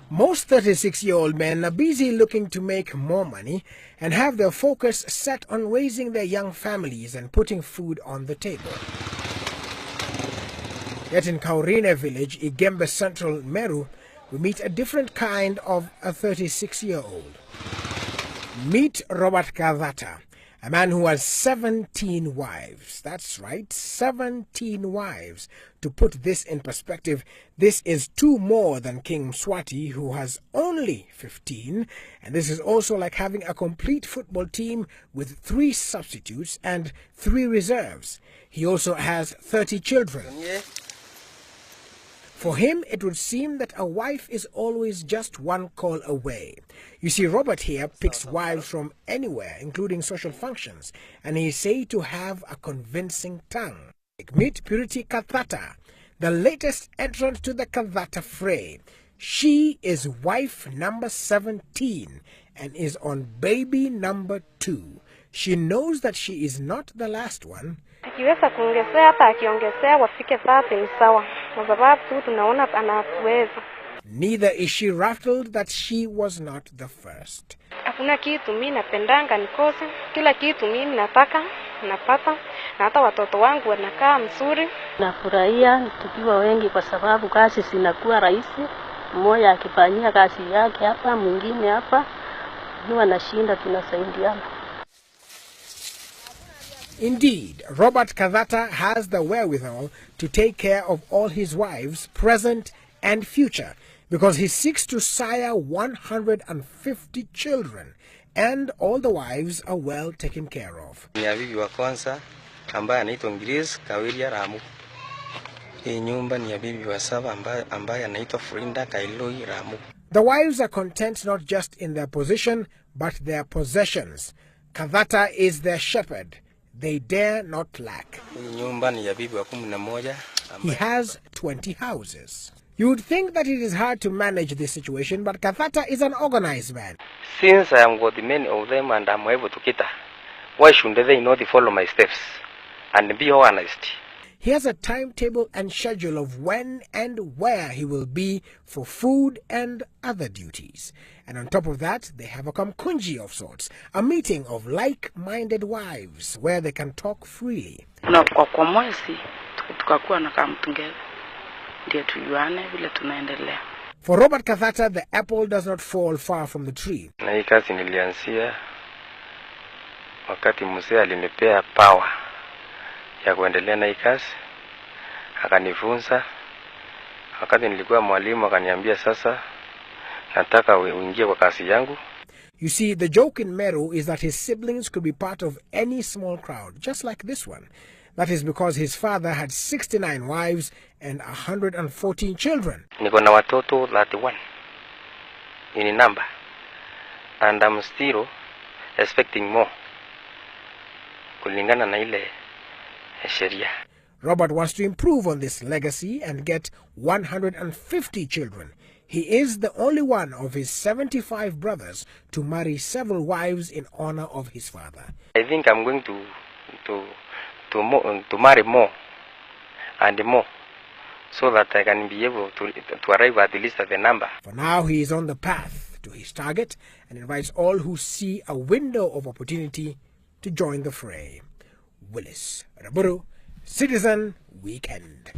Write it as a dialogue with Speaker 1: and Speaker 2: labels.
Speaker 1: Most 36-year-old men are busy looking to make more money and have their focus set on raising their young families and putting food on the table. Yet in Kaurine village, Igembe Central, Meru, we meet a different kind of a 36-year-old. Meet Robert Kavata, a man who has 17 wives. That's right, 17 wives. To put this in perspective, this is 2 more than King Mswati, who has only 15. And this is also like having a complete football team with 3 substitutes and 3 reserves. He also has 30 children. For him, it would seem that a wife is always just one call away. You see, Robert here picks wives from anywhere, including social functions, and he is said to have a convincing tongue. Meet Purity Kathata, the latest entrant to the Kathata fray. She is wife number 17 and is on baby number 2. She knows that she is not the last one.
Speaker 2: Akiweza kuongezea hata akiongezea wafike 30 ni sawa. Kwa sababu tu tunaona anaweza.
Speaker 1: Neither is she rattled that she was not the first.
Speaker 2: Hakuna kitu mimi napendanga nikose. Kila kitu mimi nataka napata. Na hata watoto wangu wanakaa mzuri.
Speaker 3: Nafurahia tukiwa wengi kwa sababu kazi zinakuwa rahisi. Mmoja akifanyia kazi yake hapa, mwingine hapa. Ni wanashinda tunasaidiana.
Speaker 1: Indeed, Robert Kavata has the wherewithal to take care of all his wives, present and future, because he seeks to sire 150 children, and all the wives are well taken care of.
Speaker 4: Ni bibi wa kwanza ambaye anaitwa Grace Kawiria Ramu. Hii nyumba ni bibi wa saba ambaye anaitwa Frinda Kailoi Ramu.
Speaker 1: The wives are content not just in their position, but their possessions. Kavata is their shepherd. They dare not lack. He has 20 houses. You would think that it is hard to manage this situation, but Kavata is an organized man.
Speaker 4: Since I am got many of them and I am able to cater, why shouldn't they not follow my steps and be organized?
Speaker 1: He has a timetable and schedule of when and where he will be for food and other duties. And on top of that, they have a kamkunji of sorts, a meeting of like-minded wives where they can talk freely. For Robert Kavata, the apple does not fall far from the tree.
Speaker 4: Wakati mzee alinipea power ya kuendelea na kazi, akanifunza. Wakati nilikuwa mwalimu akaniambia sasa nataka uingie kwa kazi yangu.
Speaker 1: You see, the joke in Meru is that his siblings could be part of any small crowd, just like this one. That is because his father had 69 wives and 114 children.
Speaker 4: Niko na watoto 31 in number, and I'm still expecting more. Kulingana na ile sheria.
Speaker 1: Robert wants to improve on this legacy and get 150 children. He is the only one of his 75 brothers to marry several wives in honor of his father.
Speaker 4: I think I'm going to marry more and more, so that I can be able to arrive at least at the number.
Speaker 1: For now, he is on the path to his target and invites all who see a window of opportunity to join the fray. Willis Raburu, Citizen Weekend.